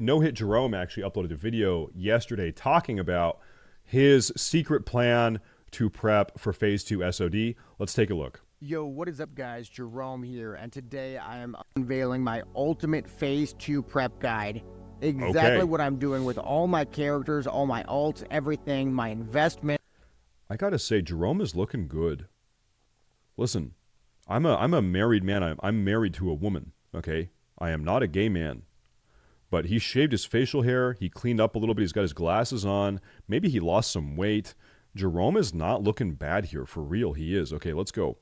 NohitJerome actually uploaded a video yesterday talking about his secret plan to prep for Phase 2 SOD. Let's take a look. Yo, what is up, guys? Jerome here, and today I am unveiling my ultimate Phase 2 prep guide. Exactly what I'm doing with all my characters, all my alts, everything, my investment. I gotta say, Jerome is looking good. Listen, I'm a married man. I'm married to a woman, okay? I am not a gay man. But he shaved his facial hair. He cleaned up a little bit. He's got his glasses on. Maybe he lost some weight. Jerome is not looking bad here. For real, he is. Okay, let's go.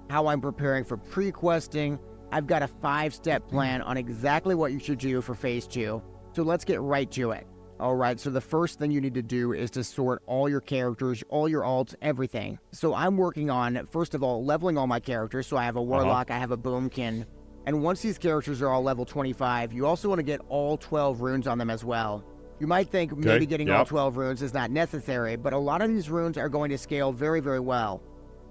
How I'm preparing for pre-questing. I've got a 5-step plan on exactly what you should do for Phase 2. So let's get right to it. Alright, so the first thing you need to do is to sort all your characters, all your alts, everything. So I'm working on, first of all, leveling all my characters. So I have a Warlock, I have a Boomkin. And once these characters are all level 25, you also want to get all 12 runes on them as well. You might think maybe getting all 12 runes is not necessary, but a lot of these runes are going to scale very, very well.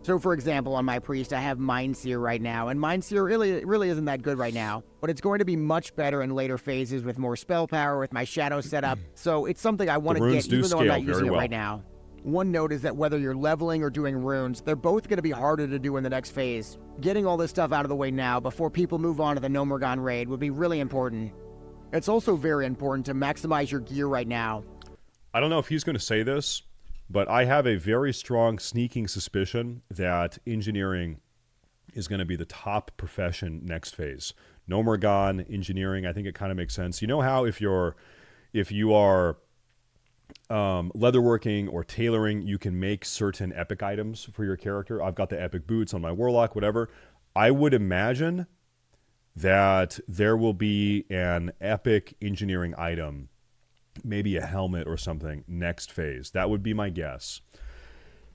So for example, on my priest, I have Mindseer right now, and Mindseer really isn't that good right now, but it's going to be much better in later phases with more spell power, with my shadow setup, so it's something I want to get even though I'm not using it right now. One note is that whether you're leveling or doing runes, they're both going to be harder to do in the next phase. Getting all this stuff out of the way now before people move on to the Gnomergon raid would be really important. It's also very important to maximize your gear right now. I don't know if he's going to say this, but I have a very strong sneaking suspicion that engineering is going to be the top profession next phase. Gnomergon, engineering, I think it kind of makes sense. You know how if you are leatherworking or tailoring, you can make certain epic items for your character. I've got the epic boots on my Warlock, whatever. I would imagine that there will be an epic engineering item, maybe a helmet or something, next phase. That would be my guess.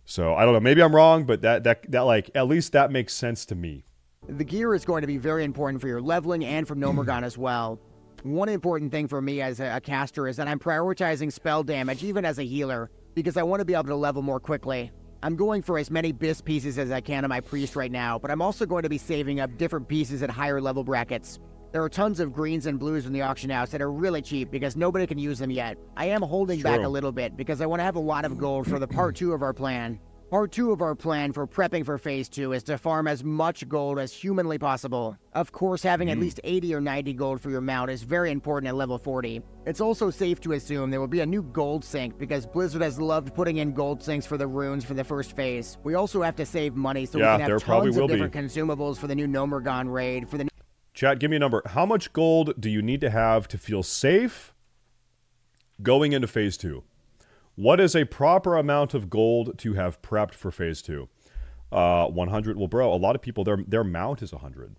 So I don't know. Maybe I'm wrong, but that like at least that makes sense to me. The gear is going to be very important for your leveling and for Gnomergon as well. One important thing for me as a caster is that I'm prioritizing spell damage, even as a healer, because I want to be able to level more quickly. I'm going for as many BIS pieces as I can on my priest right now, but I'm also going to be saving up different pieces at higher level brackets. There are tons of greens and blues in the auction house that are really cheap because nobody can use them yet. I am holding back a little bit because I want to have a lot of gold for the part 2 of our plan. Part 2 of our plan for prepping for Phase 2 is to farm as much gold as humanly possible. Of course, having at least 80 or 90 gold for your mount is very important at level 40. It's also safe to assume there will be a new gold sink because Blizzard has loved putting in gold sinks for the runes for the first phase. We also have to save money so we can have tons of different consumables for the new Gnomergon raid. Chat, give me a number. How much gold do you need to have to feel safe going into Phase 2? What is a proper amount of gold to have prepped for Phase 2? 100. Well, bro, a lot of people, their mount is 100.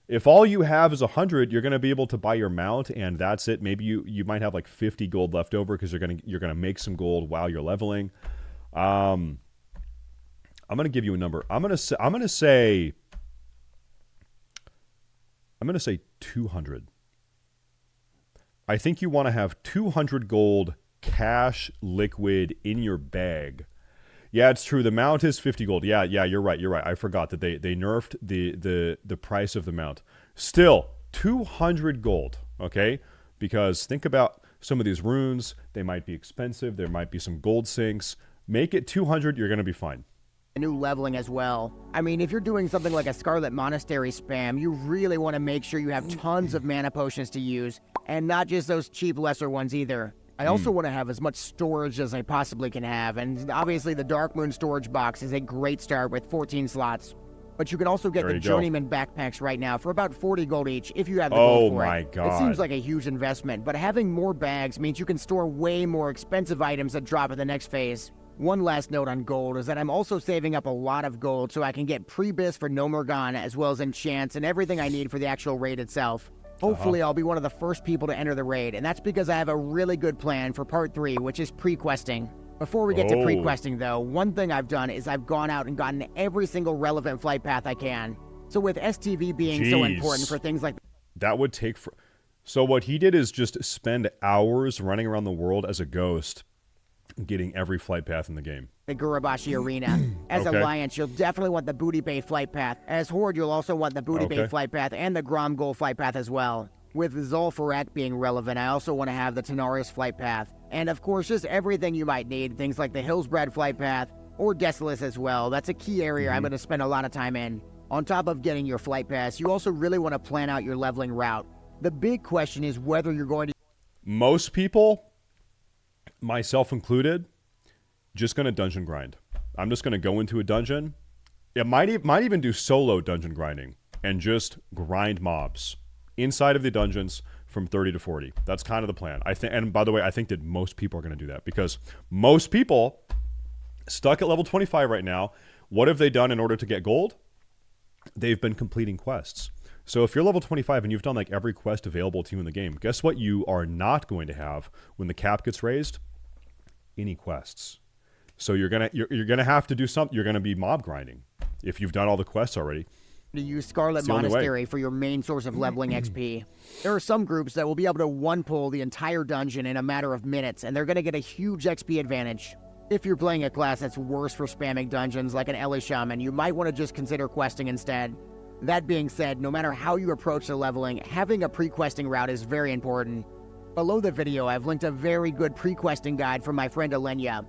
If all you have is 100, you're going to be able to buy your mount, and that's it. Maybe you might have like 50 gold left over because you're gonna make some gold while you're leveling. I'm gonna give you a number. I'm gonna say 200. I think you want to have 200 gold cash liquid in your bag. Yeah, it's true. The mount is 50 gold. Yeah, you're right. I forgot that they nerfed the price of the mount. Still, 200 gold, okay? Because think about some of these runes. They might be expensive. There might be some gold sinks. Make it 200. You're going to be fine. New leveling as well. I mean, if you're doing something like a Scarlet Monastery spam, you really want to make sure you have tons of mana potions to use, and not just those cheap lesser ones either. I also want to have as much storage as I possibly can have, and obviously the Dark Moon storage box is a great start with 14 slots. But you can also get the Journeyman backpacks right now for about 40 gold each if you have the gold for it. Oh my god. It seems like a huge investment, but having more bags means you can store way more expensive items that drop in the next phase. One last note on gold is that I'm also saving up a lot of gold so I can get pre-bis for Gnomergon as well as enchants and everything I need for the actual raid itself. Hopefully I'll be one of the first people to enter the raid, and that's because I have a really good plan for part 3, which is pre-questing. Before we get to pre-questing though, one thing I've done is I've gone out and gotten every single relevant flight path I can. So with STV being so important for things like that would take so what he did is just spend hours running around the world as a ghost getting every flight path in the game. The Gurabashi Arena. As Alliance, you'll definitely want the Booty Bay flight path. As Horde, you'll also want the Booty Bay flight path and the Gromgol flight path as well. With Zolfarak being relevant, I also want to have the Tenarius flight path. And of course, just everything you might need, things like the Hillsbrad flight path, or Desolus as well. That's a key area I'm going to spend a lot of time in. On top of getting your flight pass, you also really want to plan out your leveling route. The big question is whether you're going to... Most people, myself included, just going to dungeon grind. I'm just going to go into a dungeon. It might even do solo dungeon grinding and just grind mobs inside of the dungeons from 30 to 40. That's kind of the plan. And by the way, I think that most people are going to do that because most people stuck at level 25 right now, what have they done in order to get gold? They've been completing quests. So if you're level 25 and you've done like every quest available to you in the game, guess what you are not going to have when the cap gets raised? Any quests. So you're gonna have to do something. You're gonna be mob grinding if you've done all the quests already. To use Scarlet Monastery for your main source of leveling XP. There are some groups that will be able to one-pull the entire dungeon in a matter of minutes, and they're going to get a huge XP advantage. If you're playing a class that's worse for spamming dungeons like an Ellie Shaman, you might want to just consider questing instead. That being said, no matter how you approach the leveling, having a pre-questing route is very important. Below the video, I've linked a very good pre-questing guide from my friend Alenia.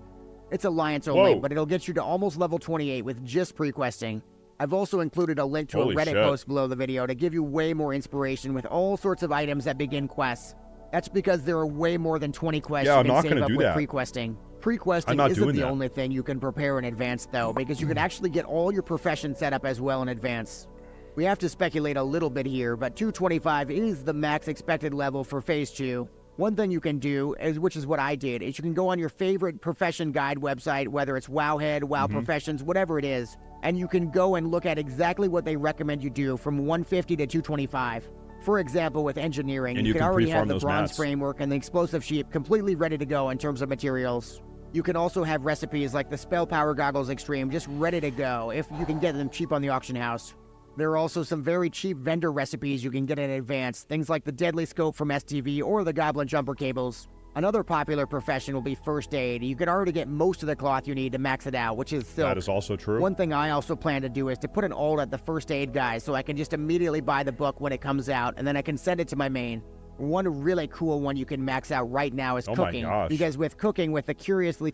It's Alliance only, but it'll get you to almost level 28 with just pre-questing. I've also included a link to a Reddit post below the video to give you way more inspiration with all sorts of items that begin quests. That's because there are way more than 20 quests you can save up with pre-questing. Pre-questing isn't the only thing you can prepare in advance, though, because you can actually get all your profession set up as well in advance. We have to speculate a little bit here, but 225 is the max expected level for Phase 2. One thing you can do, which is what I did, is you can go on your favorite profession guide website, whether it's Wowhead, WoW Professions, whatever it is, and you can go and look at exactly what they recommend you do from 150 to 225. For example, with engineering, you can already have the bronze framework and the explosive sheep completely ready to go in terms of materials. You can also have recipes like the Spell Power Goggles Extreme just ready to go if you can get them cheap on the auction house. There are also some very cheap vendor recipes you can get in advance, things like the Deadly Scope from STV or the Goblin Jumper Cables. Another popular profession will be First Aid. You can already get most of the cloth you need to max it out, which is silk. That is also true. One thing I also plan to do is to put an alt at the First Aid guys so I can just immediately buy the book when it comes out, and then I can send it to my main. One really cool one you can max out right now is cooking. My gosh. Because with cooking, with the curiously...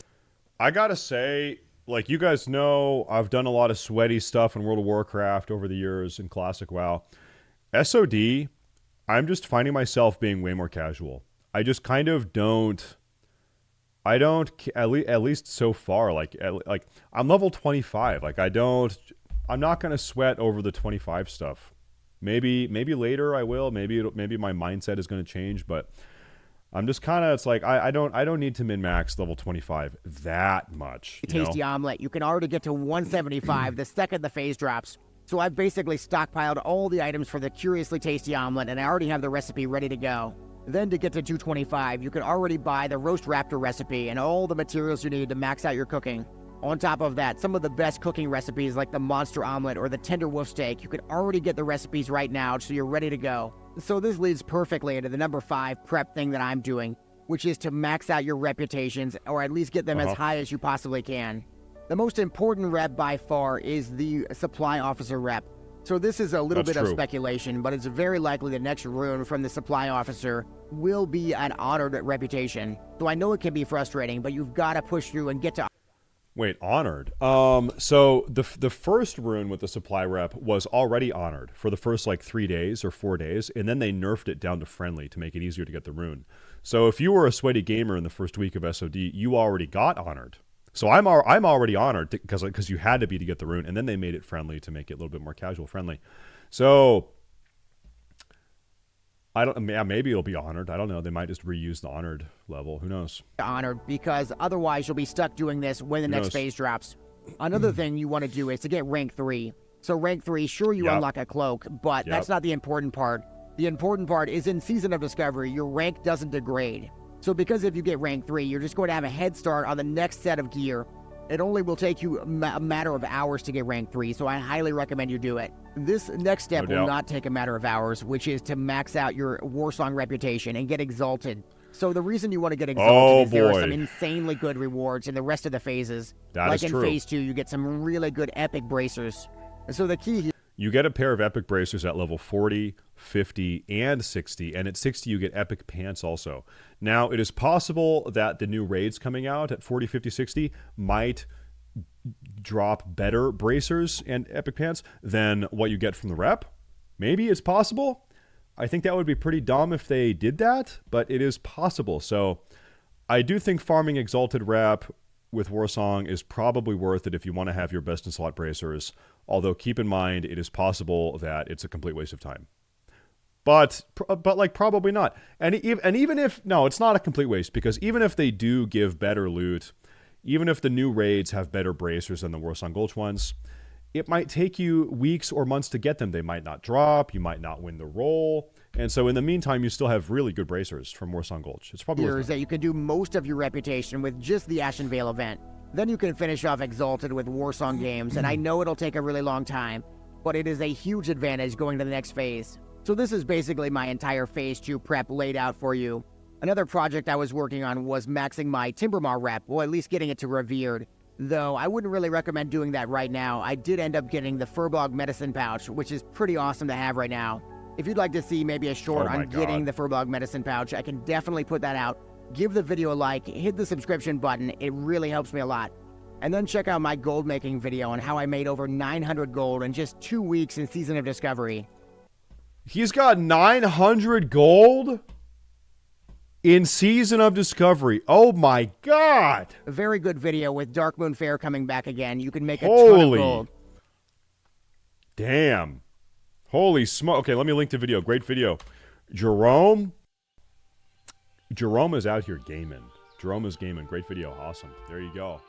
I gotta say, like you guys know, I've done a lot of sweaty stuff in World of Warcraft over the years in Classic WoW. SOD, I'm just finding myself being way more casual. I just kind of don't. I don't, at least so far. Like I'm level 25. Like I'm not gonna sweat over the 25 stuff. Maybe later I will. Maybe my mindset is gonna change. But I'm just kind of, it's like I don't need to min max level 25 that much. Tasty omelet. You can already get to 175 the second the phase drops. So I've basically stockpiled all the items for the curiously tasty omelet, and I already have the recipe ready to go. Then to get to 225, you can already buy the roast raptor recipe and all the materials you need to max out your cooking. On top of that, some of the best cooking recipes like the monster omelet or the tender wolf steak, you can already get the recipes right now so you're ready to go. So this leads perfectly into the number 5 prep thing that I'm doing, which is to max out your reputations, or at least get them as high as you possibly can. The most important rep by far is the supply officer rep. So this is a little bit of speculation, but it's very likely the next rune from the supply officer will be an honored reputation. So I know it can be frustrating, but you've got to push through and get to... Wait, honored. So the first rune with the supply rep was already honored for the first like 3 days or 4 days, and then they nerfed it down to friendly to make it easier to get the rune. So if you were a sweaty gamer in the first week of SOD, you already got honored. So I'm already honored because you had to be to get the rune, and then they made it friendly to make it a little bit more casual friendly. So maybe it'll be honored. I don't know. They might just reuse the honored level. Who knows? Honored, because otherwise you'll be stuck doing this when the next phase drops. Another thing you want to do is to get rank 3. So rank 3, sure you unlock a cloak, but that's not the important part. The important part is in Season of Discovery, your rank doesn't degrade. So because if you get rank 3, you're just going to have a head start on the next set of gear. It only will take you a matter of hours to get rank 3, so I highly recommend you do it. This next step will not take a matter of hours, which is to max out your Warsong reputation and get exalted. So the reason you want to get exalted is there are some insanely good rewards in the rest of the phases. Like in phase 2, you get some really good epic bracers. So the key here... You get a pair of epic bracers at level 40, 50, and 60, and at 60 you get epic pants also. Now, it is possible that the new raids coming out at 40, 50, 60 might drop better bracers and epic pants than what you get from the rep. Maybe it's possible. I think that would be pretty dumb if they did that, but it is possible. So I do think farming Exalted rep with Warsong is probably worth it if you want to have your best in slot bracers, although keep in mind it is possible that it's a complete waste of time. But like probably not. And even if, no, it's not a complete waste, because even if they do give better loot, even if the new raids have better bracers than the Warsong Gulch ones, it might take you weeks or months to get them. They might not drop. You might not win the roll. And so in the meantime, you still have really good bracers from Warsong Gulch. It's probably Here's that you can do most of your reputation with just the Ashen Veil event. Then you can finish off Exalted with Warsong games, and I know it'll take a really long time, but it is a huge advantage going to the next phase. So this is basically my entire Phase 2 prep laid out for you. Another project I was working on was maxing my Timbermaw rep, or at least getting it to Revered. Though I wouldn't really recommend doing that right now. I did end up getting the Furbog Medicine Pouch, which is pretty awesome to have right now. If you'd like to see maybe a short on getting the Furbog Medicine Pouch, I can definitely put that out. Give the video a like, hit the subscription button, it really helps me a lot. And then check out my gold making video on how I made over 900 gold in just 2 weeks in Season of Discovery. He's got 900 gold in Season of Discovery. Oh my god! A very good video with Dark Moon Fair coming back again. You can make a ton of gold. Damn. Holy smoke. Okay, let me link the video. Great video. Jerome is out here gaming. Jerome is gaming. Great video. Awesome. There you go.